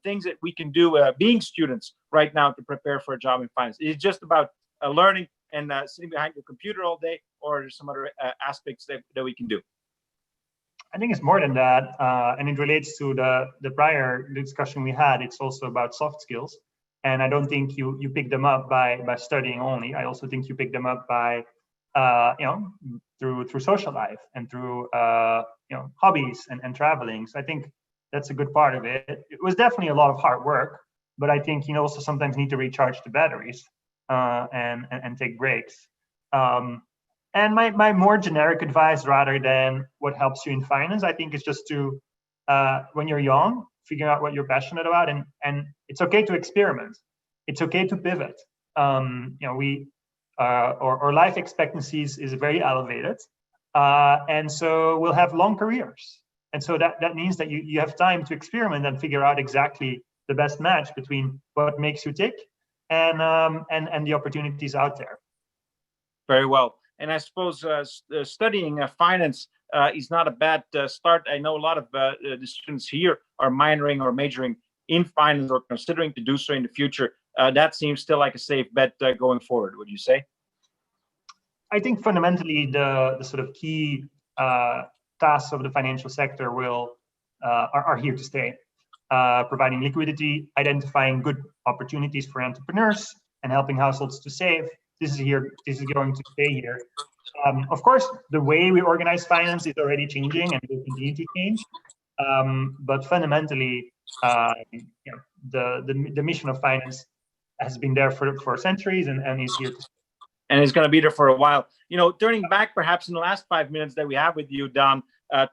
things that we can do being students right now to prepare for a job in finance? Is it just about learning and sitting behind your computer all day, or are there some other aspects that we can do? I think it's more than that, and it relates to the prior discussion we had. It's also about soft skills, and I don't think you pick them up by studying only. I also think you pick them up by through social life and through hobbies and traveling. So I think that's a good part of it. It was definitely a lot of hard work, but I think also sometimes need to recharge the batteries and take breaks. And my more generic advice, rather than what helps you in finance, I think is just to, when you're young, figure out what you're passionate about, and it's okay to experiment. It's okay to pivot. Our life expectancies is very elevated, and so we'll have long careers. And so that means that you have time to experiment and figure out exactly the best match between what makes you tick and the opportunities out there. Very well. And I suppose studying finance is not a bad start. I know a lot of the students here are minoring or majoring in finance or considering to do so in the future. That seems still like a safe bet going forward, would you say? I think fundamentally the sort of key tasks of the financial sector are here to stay. Providing liquidity, identifying good opportunities for entrepreneurs, and helping households to save. This is going to stay here. Of course, the way we organize finance is already changing and will continue to change. But fundamentally, the mission of finance has been there for centuries and is here to stay. And it's going to be there for a while. Turning back perhaps in the last 5 minutes that we have with you, Daan,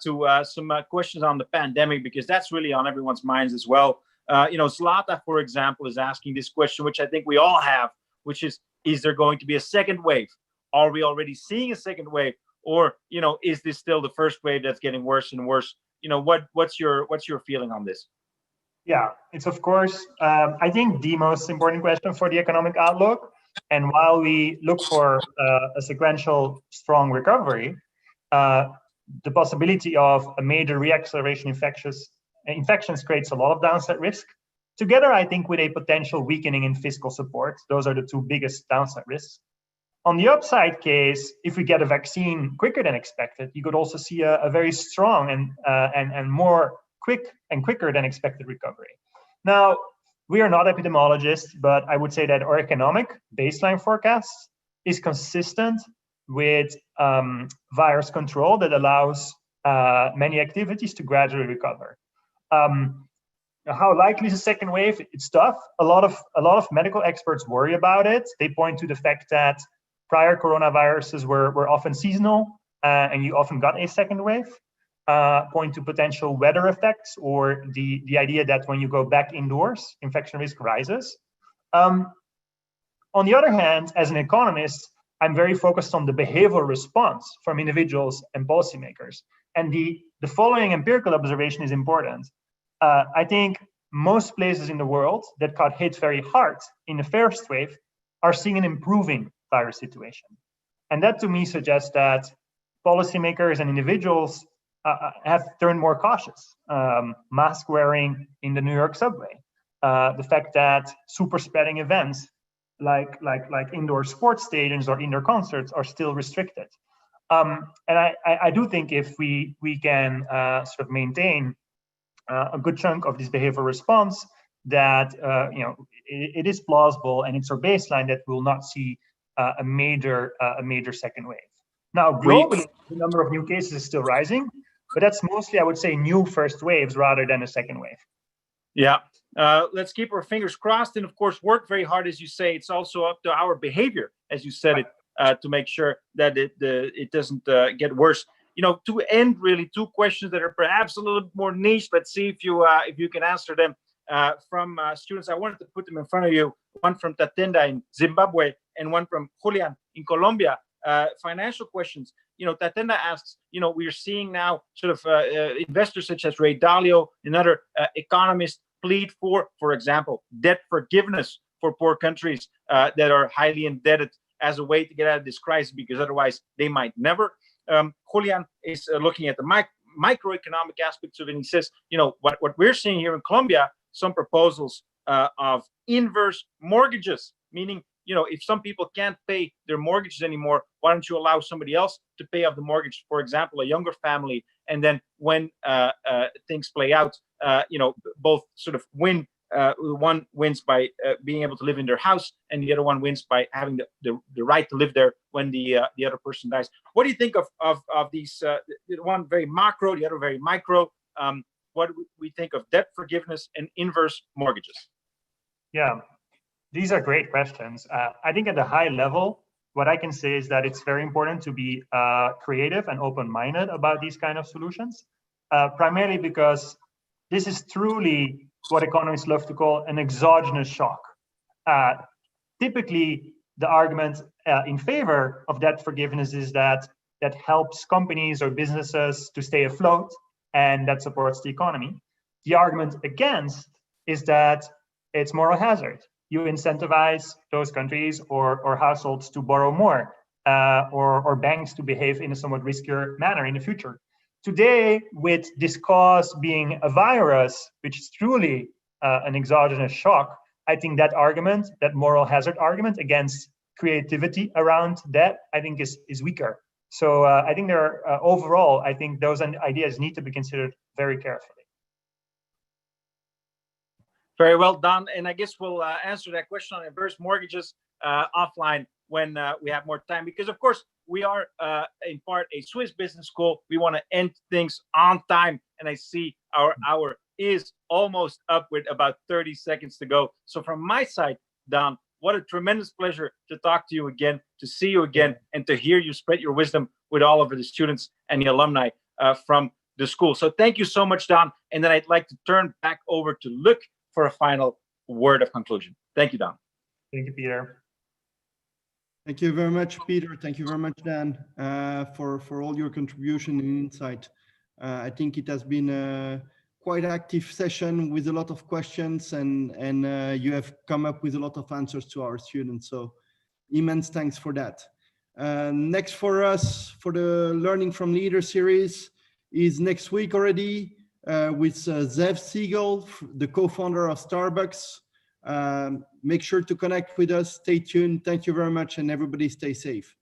to some questions on the pandemic, because that's really on everyone's minds as well. Zlata, for example, is asking this question, which I think we all have, which is there going to be a second wave? Are we already seeing a second wave? Or, is this still the first wave that's getting worse and worse? What's your feeling on this? Yeah, it's of course, I think the most important question for the economic outlook. And while we look for a sequential strong recovery, the possibility of a major reacceleration infections creates a lot of downside risk. Together, I think, with a potential weakening in fiscal support, those are the two biggest downside risks. On the upside case, if we get a vaccine quicker than expected, you could also see a very strong and more quicker than expected recovery. Now, we are not epidemiologists, but I would say that our economic baseline forecast is consistent with virus control that allows many activities to gradually recover. How likely is a second wave? It's tough. A lot of medical experts worry about it. They point to the fact that prior coronaviruses were often seasonal, and you often got a second wave. Point to potential weather effects or the idea that when you go back indoors, infection risk rises. On the other hand, as an economist, I'm very focused on the behavioral response from individuals and policymakers. And the following empirical observation is important. I think most places in the world that got hit very hard in the first wave are seeing an improving virus situation. And that to me suggests that policymakers and individuals have turned more cautious. Mask wearing in the New York subway, the fact that super spreading events like indoor sports stadiums or indoor concerts are still restricted. And I do think if we can sort of maintain a good chunk of this behavioral response, that it is plausible and it's our baseline that we'll not see a major second wave. Now, globally, the number of new cases is still rising, but that's mostly, I would say, new first waves rather than a second wave. Yeah, let's keep our fingers crossed, and of course, work very hard, as you say. It's also up to our behavior, as you said it, to make sure that it doesn't get worse. To end, really, two questions that are perhaps a little bit more niche. Let's see if you can answer them from students. I wanted to put them in front of you. One from Tatenda in Zimbabwe and one from Julian in Colombia. Financial questions. Tatenda asks, we are seeing now sort of investors such as Ray Dalio and other economists plead for example, debt forgiveness for poor countries that are highly indebted as a way to get out of this crisis, because otherwise they might never. Julian is looking at the microeconomic aspects of it, and he says, what we're seeing here in Colombia, some proposals of inverse mortgages, meaning, if some people can't pay their mortgages anymore, why don't you allow somebody else to pay off the mortgage, for example, a younger family, and then when things play out, both sort of win. One wins by being able to live in their house, and the other one wins by having the right to live there when the other person dies. What do you think of these? One very macro, the other very micro. What do we think of debt forgiveness and inverse mortgages? Yeah, these are great questions. I think at the high level, what I can say is that it's very important to be creative and open-minded about these kind of solutions, primarily because this is truly what economists love to call an exogenous shock. Typically, the argument in favor of debt forgiveness is that helps companies or businesses to stay afloat, and that supports the economy. The argument against is that it's moral hazard. You incentivize those countries or households to borrow more, or banks to behave in a somewhat riskier manner in the future. Today, with this cause being a virus, which is truly an exogenous shock, I think that argument, that moral hazard argument against creativity around that, I think is weaker. So I think there are, overall, I think those ideas need to be considered very carefully. Very well done. And I guess we'll answer that question on inverse mortgages offline when we have more time, because of course we are in part a Swiss business school. We want to end things on time, and I see our hour is almost up with about 30 seconds to go. So from my side, Daan, what a tremendous pleasure to talk to you again, to see you again, and to hear you spread your wisdom with all of the students and the alumni from the school. So thank you so much, Daan. And then I'd like to turn back over to Luc for a final word of conclusion. Thank you, Daan. Thank you, Peter. Thank you very much, Peter. Thank you very much, Dan, for all your contribution and insight. I think it has been quite active session with a lot of questions, and you have come up with a lot of answers to our students. So immense thanks for that. Next for us, for the Learning from Leaders series, is next week already with Zev Siegel, the co-founder of Starbucks. Make sure to connect with us. Stay tuned. Thank you very much, and everybody stay safe.